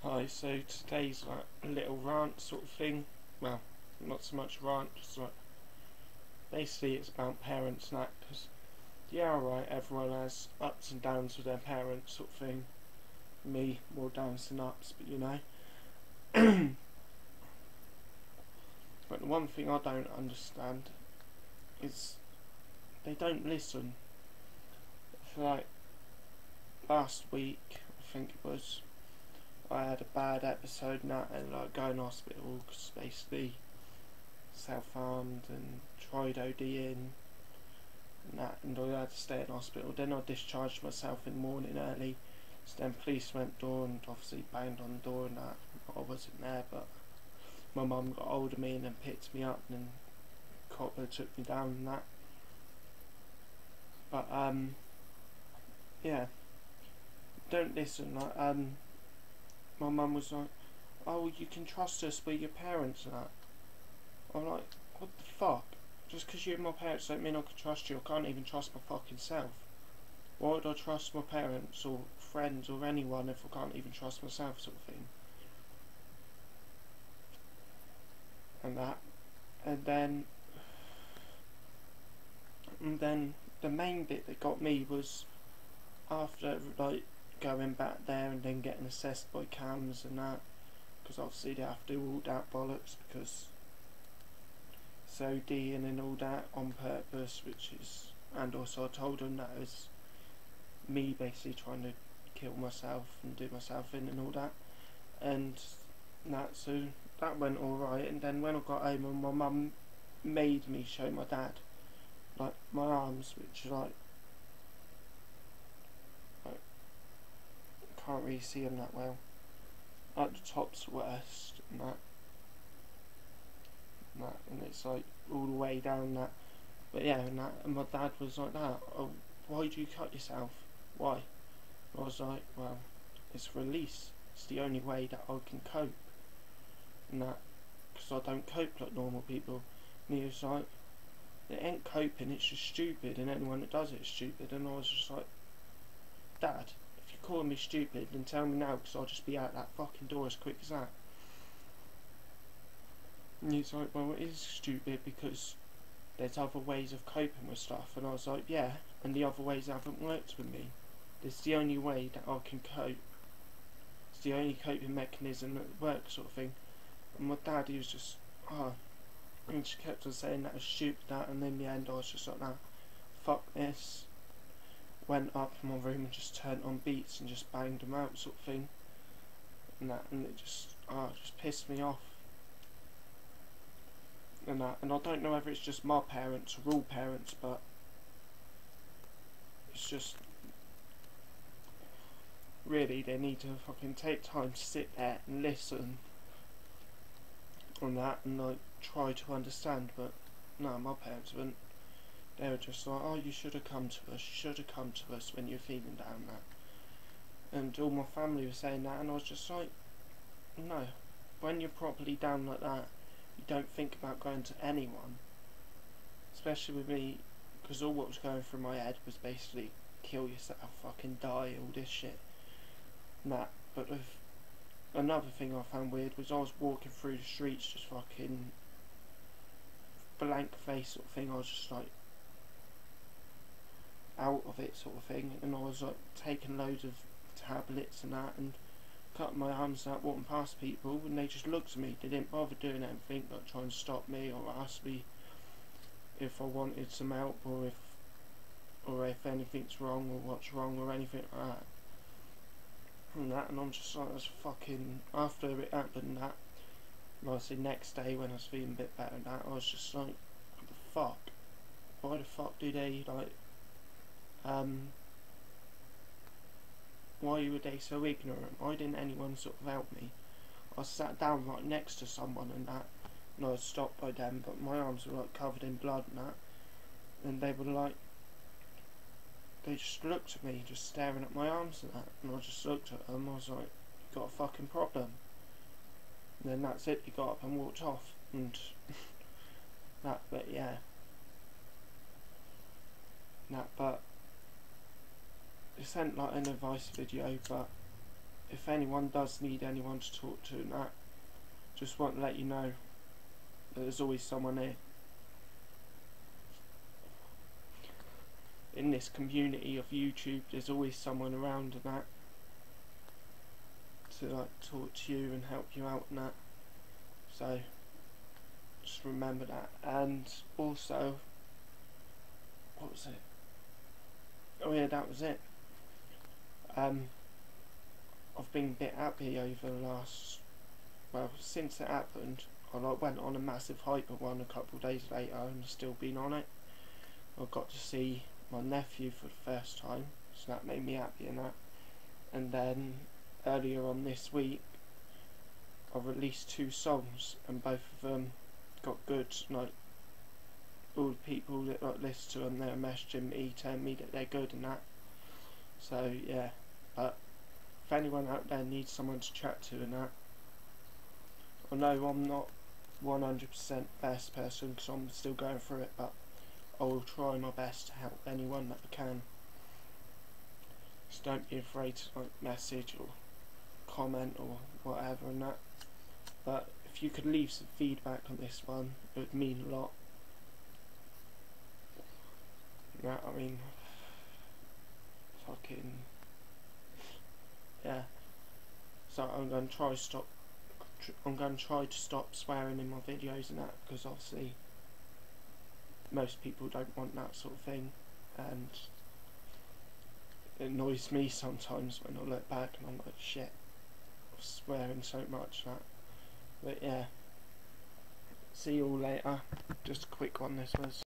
Hi, so today's like a little rant sort of thing. Well, not so much rant, just like basically it's about parents and that. Because yeah, alright, everyone has ups and downs with their parents sort of thing. Me, more downs than ups, but you know. But the one thing I don't understand is they don't listen. For like last week, I think it was, I had a bad episode and that, and like going to hospital because basically self-harmed and tried ODing and that, and I had to stay in hospital. Then I discharged myself in the morning early, so then police went door and obviously banged on the door and that. I wasn't there, but my mum got hold of me and then picked me up and then copper took me down and that. But yeah, don't listen. Like my mum was like, "Oh, you can trust us, we're your parents and that." I'm like, what the fuck? Just because you're my parents don't mean I can trust you. I can't even trust my fucking self. Why would I trust my parents or friends or anyone if I can't even trust myself, sort of thing? And that. And then the main bit that got me was after like going back there and then getting assessed by cams and that, because obviously they have to do all that bollocks because it's ODing and all that on purpose, which is, and also I told them that it was me basically trying to kill myself and do myself in and all that, and that, so that went alright. And then when I got home and my mum made me show my dad like my arms, which like can't really see them that well, like the top's worst and that, and it's like all the way down that. But yeah, and my dad was like that. Oh, why do you cut yourself? Why? And I was like, well, it's release. It's the only way that I can cope. And that, because I don't cope like normal people. And he was like, it ain't coping, it's just stupid, and anyone that does it is stupid. And I was just like, Dad, if you're calling me stupid, then tell me now, because I'll just be out that fucking door as quick as that. And he's like, well, it is stupid because there's other ways of coping with stuff. And I was like, yeah, and the other ways haven't worked with me. It's the only way that I can cope. It's the only coping mechanism that works, sort of thing. And my dad, he was just, and she kept on saying that was stupid, that, and in the end I was just like, nah, fuck this. Went up in my room and just turned on beats and just banged them out, sort of thing. And that, and it just pissed me off. And that, and I don't know whether it's just my parents or all parents, but it's just really they need to fucking take time to sit there and listen on that and like try to understand. But no, my parents wouldn't. They were just like, oh, you should have come to us, you should have come to us when you're feeling down, that. And all my family was saying that, and I was just like, no, when you're properly down like that, you don't think about going to anyone. Especially with me, because all what was going through my head was basically kill yourself, fucking die, all this shit. And that. But another thing I found weird was I was walking through the streets just fucking blank face sort of thing. I was just like out of it sort of thing, and I was like taking loads of tablets and that and cutting my arms out, walking past people, and they just looked at me. They didn't bother doing anything, like trying to stop me or ask me if I wanted some help or if anything's wrong or what's wrong or anything like that. And I'm just like, that's fucking, after it happened, that, and obviously next day when I was feeling a bit better and that, I was just like, what the fuck? Why the fuck do they like why were they so ignorant? Why didn't anyone sort of help me? I sat down right next to someone and that, and I was stopped by them, but my arms were like covered in blood and that, and they were like, they just looked at me, just staring at my arms and that, and I just looked at them. I was like, you got a fucking problem. And then that's it, he got up and walked off, and that, but yeah, that, but it sent like an advice video, but if anyone does need anyone to talk to and that, just want to let you know that there's always someone here. In this community of YouTube, there's always someone around and that to like talk to you and help you out and that. So just remember that. And also, what was it? Oh yeah, that was it. I've been a bit happy over the last, well, since it happened. I like went on a massive hyper one a couple of days later and still been on it. I got to see my nephew for the first time, so that made me happy and that. And then earlier on this week I released 2 songs and both of them got good. Like all the people that like listen to them, they're messaging me telling me that they're good and that. So yeah, but if anyone out there needs someone to chat to and that, I know I'm not 100% best person because I'm still going through it, but I will try my best to help anyone that I can. Just don't be afraid to like message or comment or whatever and that. But if you could leave some feedback on this one, it would mean a lot. Yeah, I mean, fucking yeah. So I'm going to try to stop swearing in my videos and that, because obviously most people don't want that sort of thing, and it annoys me sometimes when I look back and I'm like, shit, I'm swearing so much that. But yeah, see you all later. Just a quick one this was.